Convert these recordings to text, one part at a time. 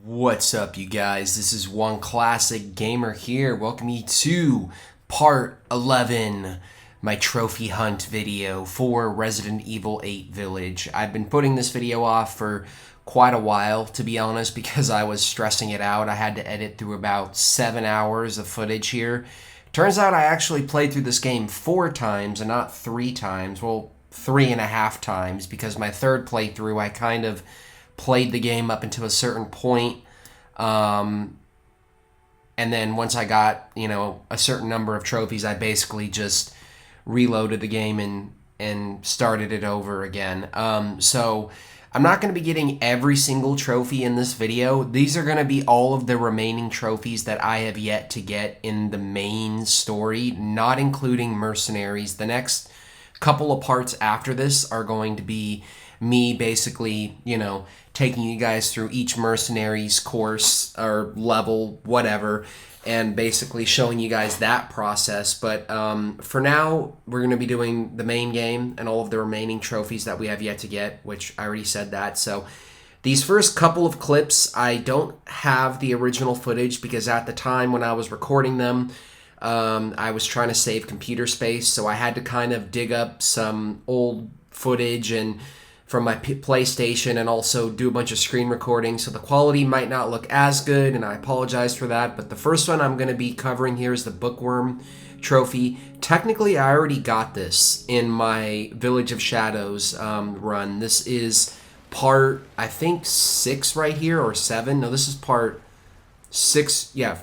What's up, you guys? This is One Classic Gamer here. Welcome you to part 11, my trophy hunt video for Resident Evil 8 Village. I've been putting this video off for quite a while, to be honest, because I was stressing it out. I had to edit through about 7 hours of footage here. Turns out I actually played through this game 4 times and not 3 times. Well, 3.5 times, because my third playthrough I kind of played the game up until a certain point, and then once I got, a certain number of trophies, I basically just reloaded the game and started it over again. So I'm not going to be getting every single trophy in this video. These are going to be all of the remaining trophies that I have yet to get in the main story, not including mercenaries. The next couple of parts after this are going to be me basically, taking you guys through each mercenary's course or level, whatever, and basically showing you guys that process. But for now, we're going to be doing the main game and all of the remaining trophies that we have yet to get, which I already said that. So these first couple of clips, I don't have the original footage because at the time when I was recording them, I was trying to save computer space, so I had to kind of dig up some old footage and from my PlayStation and also do a bunch of screen recording, so the quality might not look as good, and I apologize for that. But the first one I'm going to be covering here is the Bookworm trophy. Technically, I already got this in my Village of Shadows run. This is part, I think, 6 right here, or 7. No, this is part 6. Yeah,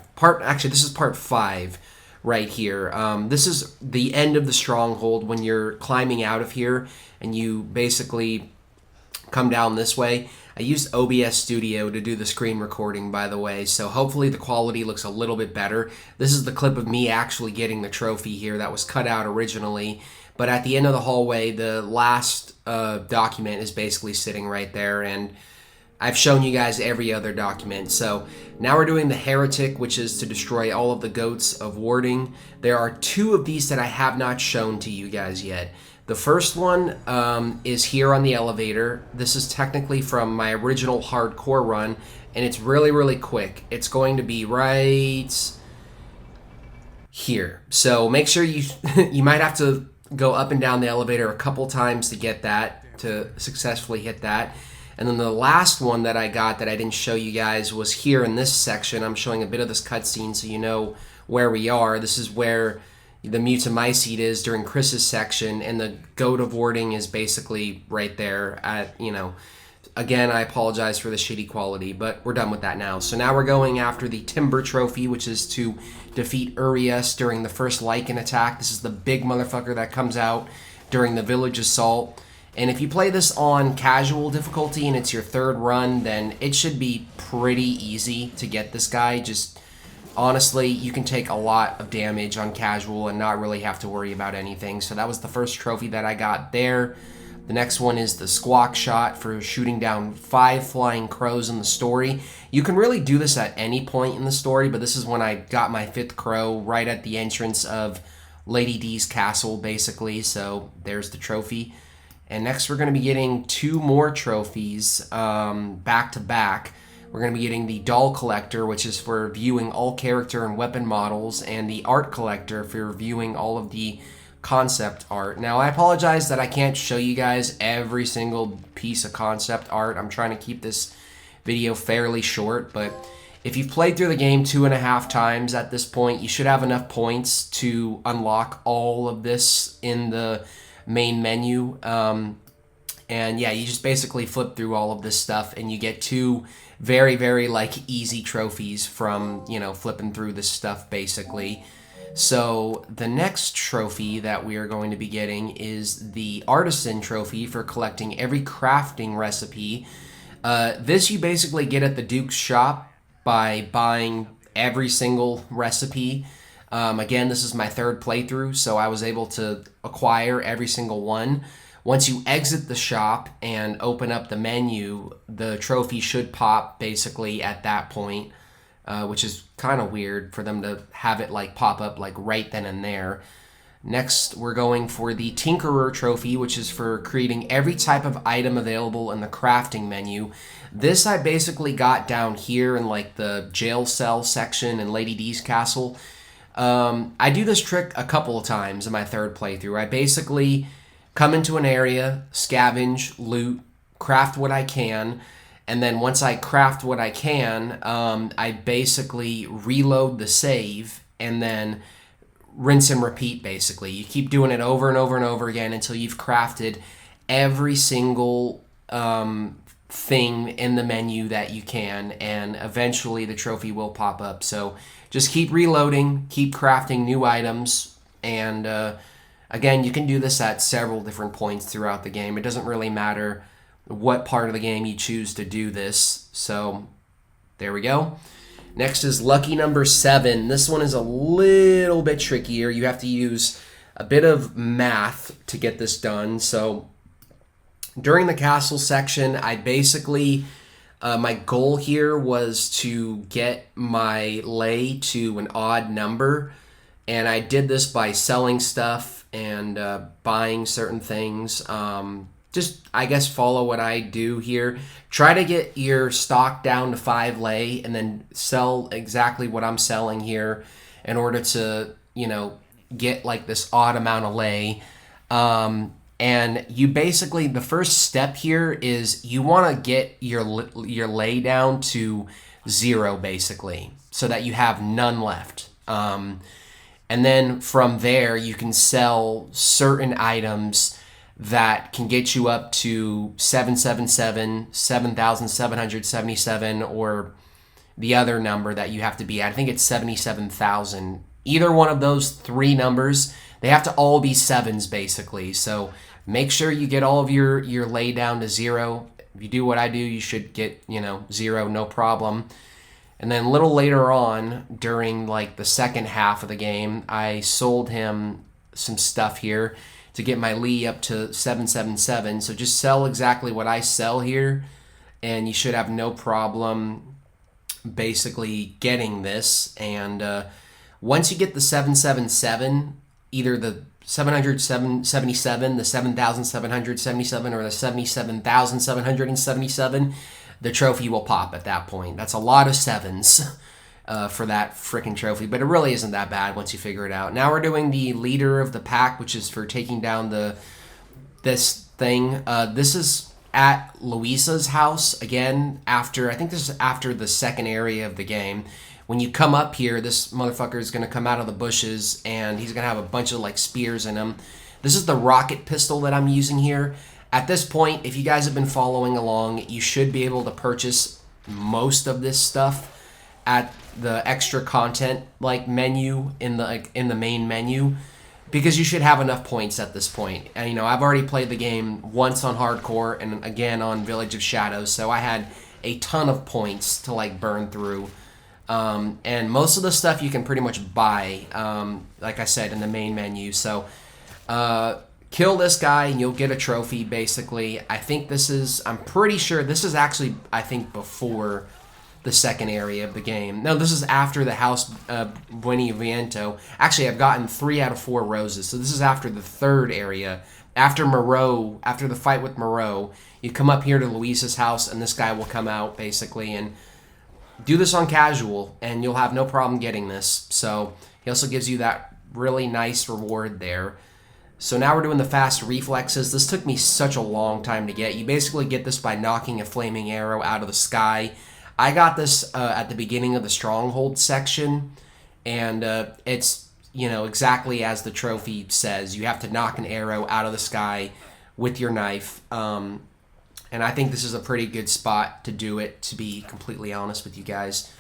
this is part 5 right here. This is the end of the stronghold when you're climbing out of here and you basically come down this way. I used OBS Studio to do the screen recording, by the way, so hopefully the quality looks a little bit better. This is the clip of me actually getting the trophy here that was cut out originally, but at the end of the hallway, the last document is basically sitting right there, and I've shown you guys every other document. So now we're doing the Heretic, which is to destroy all of the goats of Warding. There are 2 of these that I have not shown to you guys yet. The first one is here on the elevator. This is technically from my original hardcore run, and it's really, really quick. It's going to be right here. So make sure you you might have to go up and down the elevator a couple times to get that, to successfully hit that. And then the last one that I got that I didn't show you guys was here in this section. I'm showing a bit of this cutscene so you know where we are. This is where the Mutamycete is during Chris's section, and the Goat of Warding is basically right there at, Again, I apologize for the shitty quality, but we're done with that now. So now we're going after the Timber Trophy, which is to defeat Urias during the first Lycan attack. This is the big motherfucker that comes out during the Village Assault. And if you play this on casual difficulty and it's your third run, then it should be pretty easy to get this guy. Just honestly, you can take a lot of damage on casual and not really have to worry about anything. So that was the first trophy that I got there. The next one is the Squawk Shot for shooting down 5 flying crows in the story. You can really do this at any point in the story, but this is when I got my 5th crow right at the entrance of Lady D's castle, basically. So there's the trophy. And next we're going to be getting 2 more trophies back to back. We're going to be getting the Doll Collector, which is for viewing all character and weapon models, and the Art Collector for viewing all of the concept art. Now, I apologize that I can't show you guys every single piece of concept art. I'm trying to keep this video fairly short, but if you've played through the game 2.5 times at this point, you should have enough points to unlock all of this in the main menu. And yeah, you just basically flip through all of this stuff and you get 2 very, very easy trophies from, flipping through this stuff basically. So the next trophy that we are going to be getting is the Artisan Trophy for collecting every crafting recipe. This you basically get at the Duke's shop by buying every single recipe. Again, this is my 3rd playthrough, so I was able to acquire every single one. Once you exit the shop and open up the menu, the trophy should pop basically at that point, which is kind of weird for them to have it pop up right then and there. Next, we're going for the Tinkerer trophy, which is for creating every type of item available in the crafting menu. This I basically got down here in like the jail cell section in Lady D's castle. I do this trick a couple of times in my third playthrough. I basically come into an area, scavenge, loot, craft what I can, and then once I craft what I can, I basically reload the save and then rinse and repeat, basically. You keep doing it over and over and over again until you've crafted every single thing in the menu that you can, and eventually the trophy will pop up. So just keep reloading, keep crafting new items, and again, you can do this at several different points throughout the game. It doesn't really matter what part of the game you choose to do this. So there we go. Next is lucky number 7. This one is a little bit trickier. You have to use a bit of math to get this done. So during the castle section, I basically, my goal here was to get my lay to an odd number. And I did this by selling stuff and buying certain things. Just, I guess, follow what I do here. Try to get your stock down to 5 lay and then sell exactly what I'm selling here in order to, you know, get like this odd amount of lay. And you basically, the first step here is you want to get your lay down to 0, basically, so that you have none left. And then from there, you can sell certain items that can get you up to 777, 7,777, or the other number that you have to be at. I think it's 77,000. Either one of those 3 numbers, they have to all be 7s, basically. So make sure you get all of your lay down to 0. If you do what I do, you should get, 0, no problem. And then a little later on, during like the second half of the game, I sold him some stuff here to get my Lee up to 777. So just sell exactly what I sell here, and you should have no problem basically getting this. And once you get the 777, either the 777, the 7,777, or the 77,777, the trophy will pop at that point. That's a lot of 7s. For that freaking trophy, but it really isn't that bad once you figure it out. Now we're doing the leader of the pack, which is for taking down this thing. This is at Louisa's house again. I think this is after the second area of the game. When you come up here, this motherfucker is going to come out of the bushes, and he's going to have a bunch of like spears in him. This is the rocket pistol that I'm using here. At this point, if you guys have been following along, you should be able to purchase most of this stuff at the extra content like menu in the main menu, because you should have enough points at this point. And I've already played the game once on hardcore and again on Village of Shadows, so I had a ton of points to like burn through. And most of the stuff you can pretty much buy, like I said, in the main menu. So kill this guy and you'll get a trophy, basically. I'm pretty sure this is actually, I think, before the second area of the game. No, this is after the House Buenaviento. Actually, I've gotten 3 out of 4 roses, so this is after the third area. After Moreau, after the fight with Moreau, you come up here to Luisa's house, and this guy will come out, basically, and do this on casual, and you'll have no problem getting this. So he also gives you that really nice reward there. So now we're doing the fast reflexes. This took me such a long time to get. You basically get this by knocking a flaming arrow out of the sky. I got this at the beginning of the Stronghold section, and it's, exactly as the trophy says. You have to knock an arrow out of the sky with your knife, and I think this is a pretty good spot to do it, to be completely honest with you guys.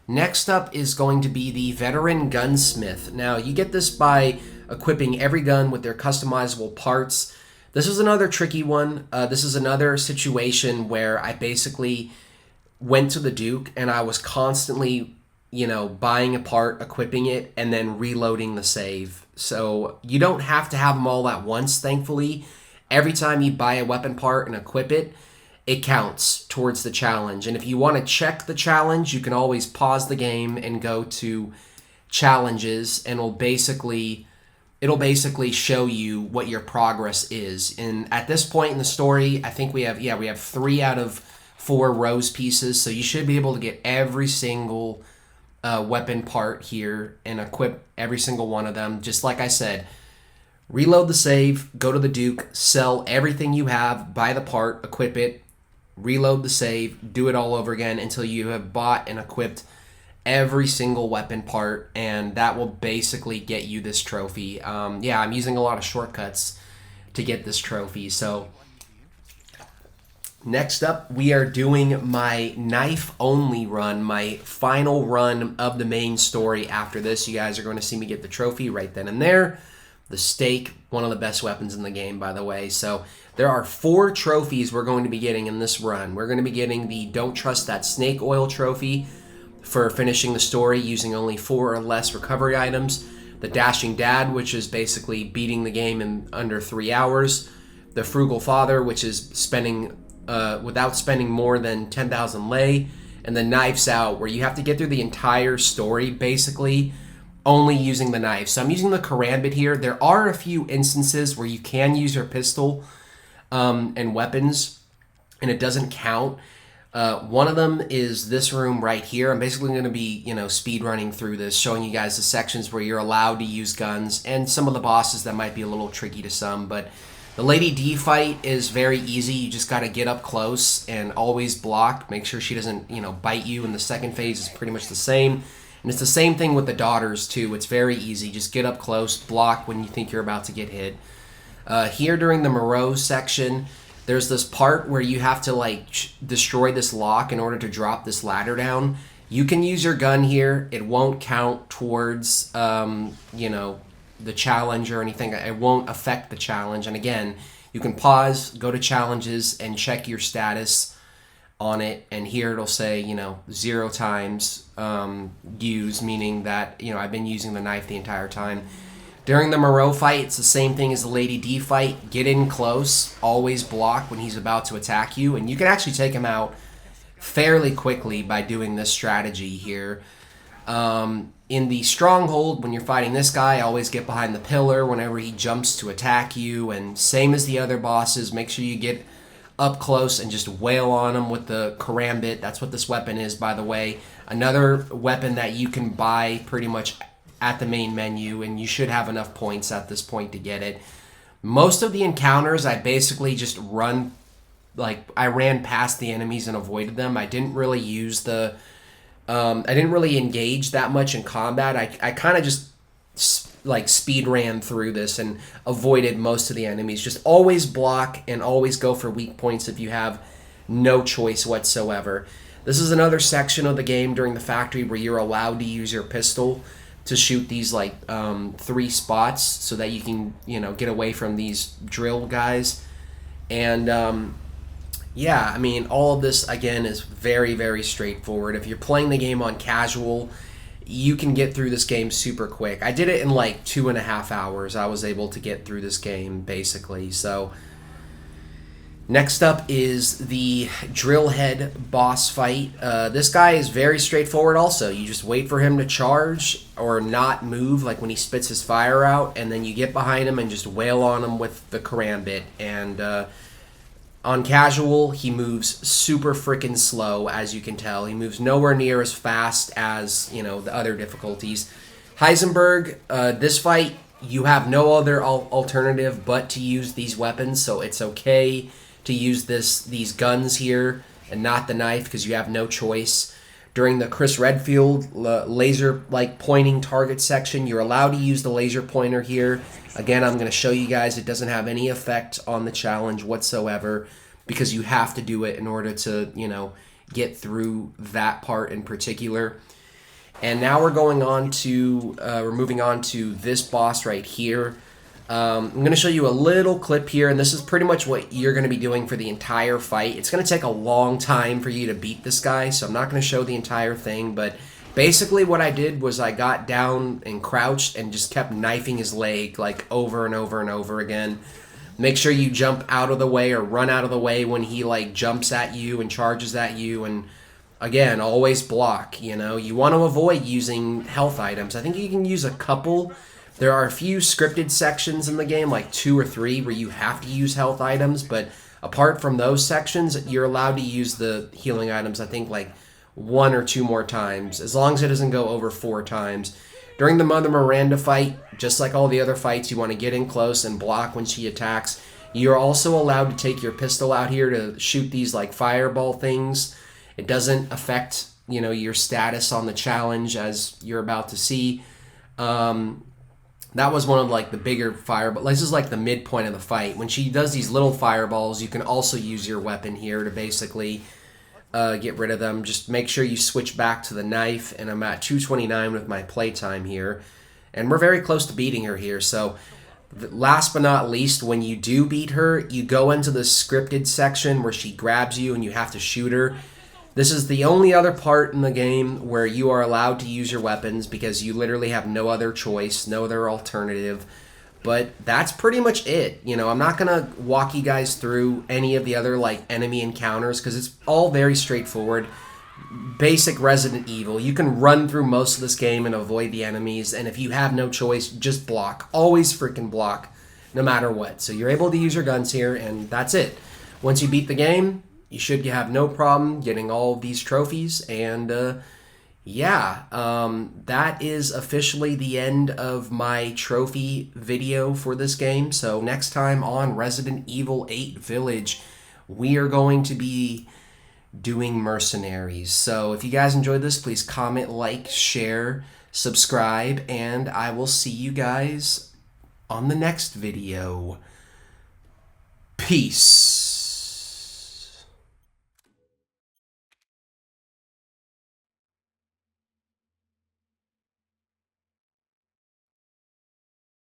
Next up is going to be the Veteran Gunsmith. Now, you get this by equipping every gun with their customizable parts. This is another tricky one. This is another situation where I basically went to the Duke and I was constantly, buying a part, equipping it, and then reloading the save. So you don't have to have them all at once, thankfully. Every time you buy a weapon part and equip it, it counts towards the challenge. And if you want to check the challenge, you can always pause the game and go to challenges, and it'll basically it'll basically show you what your progress is. And at this point in the story, I think we have 3 out of 4 rose pieces, so you should be able to get every single weapon part here and equip every single one of them. Just like I said, reload the save, go to the Duke, sell everything you have, buy the part, equip it, reload the save, do it all over again until you have bought and equipped every single weapon part, and that will basically get you this trophy. Yeah, I'm using a lot of shortcuts to get this trophy. So next up, we are doing my knife only run, my final run of the main story. After this, you guys are going to see me get the trophy right then and there. The stake, one of the best weapons in the game, by the way. So there are 4 trophies we're going to be getting in this run. We're going to be getting the Don't Trust That Snake Oil trophy for finishing the story using only 4 or less recovery items. The Dashing Dad, which is basically beating the game in under 3 hours. The Frugal Father, which is spending without spending more than 10,000 lei. And the Knives Out, where you have to get through the entire story basically only using the knife. So I'm using the karambit here. There are a few instances where you can use your pistol and weapons, and it doesn't count. One of them is this room right here. I'm basically going to be, speed running through this, showing you guys the sections where you're allowed to use guns, and some of the bosses that might be a little tricky to some. But the Lady D fight is very easy. You just got to get up close and always block. Make sure she doesn't, bite you. And the second phase is pretty much the same. And it's the same thing with the daughters, too. It's very easy. Just get up close, block when you think you're about to get hit. Here during the Moreau section, there's this part where you have to, destroy this lock in order to drop this ladder down. You can use your gun here. It won't count towards, the challenge or anything. It won't affect the challenge. And again, you can pause, go to challenges, and check your status on it, and here it'll say 0 times used, meaning that I've been using the knife the entire time. During the Moreau fight, it's the same thing as the Lady D fight. Get in close, always block when he's about to attack you, and you can actually take him out fairly quickly by doing this strategy here. In the Stronghold, when you're fighting this guy, always get behind the pillar whenever he jumps to attack you, and same as the other bosses, make sure you get up close and just wail on them with the karambit. That's what this weapon is, by the way. Another weapon that you can buy pretty much at the main menu, and you should have enough points at this point to get it. Most of the encounters, I basically just I ran past the enemies and avoided them. I didn't really use I didn't really engage that much in combat. I kind of just speed ran through this and avoided most of the enemies. Just always block and always go for weak points if you have no choice whatsoever. This is another section of the game during the factory where you're allowed to use your pistol to shoot these 3 spots so that you can get away from these drill guys. And yeah, I mean, all of this again is very, very straightforward. If you're playing the game on casual, you can get through this game super quick. I did it in 2.5 hours. I was able to get through this game basically. So next up is the Drillhead boss fight. This guy is very straightforward also. You just wait for him to charge or not move, like when he spits his fire out, and then you get behind him and just wail on him with the karambit. And on casual, he moves super freaking slow, as you can tell. He moves nowhere near as fast as, the other difficulties. Heisenberg, this fight, you have no other alternative but to use these weapons, so it's okay to use these guns here and not the knife because you have no choice. During the Chris Redfield laser pointing target section, you're allowed to use the laser pointer here. Again, I'm going to show you guys it doesn't have any effect on the challenge whatsoever because you have to do it in order to, get through that part in particular. And now we're moving on to this boss right here. I'm going to show you a little clip here, and this is pretty much what you're going to be doing for the entire fight. It's going to take a long time for you to beat this guy, so I'm not going to show the entire thing, but basically what I did was I got down and crouched and just kept knifing his leg over and over and over again. Make sure you jump out of the way or run out of the way when he jumps at you and charges at you, and again, always block. You want to avoid using health items. I think you can use a couple, There are a few scripted sections in the game, like 2 or 3, where you have to use health items, but apart from those sections, you're allowed to use the healing items, I think, like 1 or 2 more times, as long as it doesn't go over 4 times. During the Mother Miranda fight, just like all the other fights, you want to get in close and block when she attacks. You're also allowed to take your pistol out here to shoot these like fireball things. It doesn't affect, you know, your status on the challenge, as you're about to see. That was one of like the bigger fireballs. This is like the midpoint of the fight. When she does these little fireballs, you can also use your weapon here to basically get rid of them. Just make sure you switch back to the knife, and I'm at 229 with my playtime here. And we're very close to beating her here, so last but not least, when you do beat her, you go into the scripted section where she grabs you and you have to shoot her. This is the only other part in the game where you are allowed to use your weapons, because you literally have no other choice, no other alternative. But that's pretty much it. You know, I'm not going to walk you guys through any of the other like enemy encounters, because it's all very straightforward. Basic Resident Evil. You can run through most of this game and avoid the enemies, and if you have no choice, just block. Always freaking block, no matter what. So you're able to use your guns here, and that's it. Once you beat the game, you should have no problem getting all of these trophies, and yeah, that is officially the end of my trophy video for this game. So next time on Resident Evil 8 Village, we are going to be doing Mercenaries. So if you guys enjoyed this, please comment, like, share, subscribe, and I will see you guys on the next video. Peace.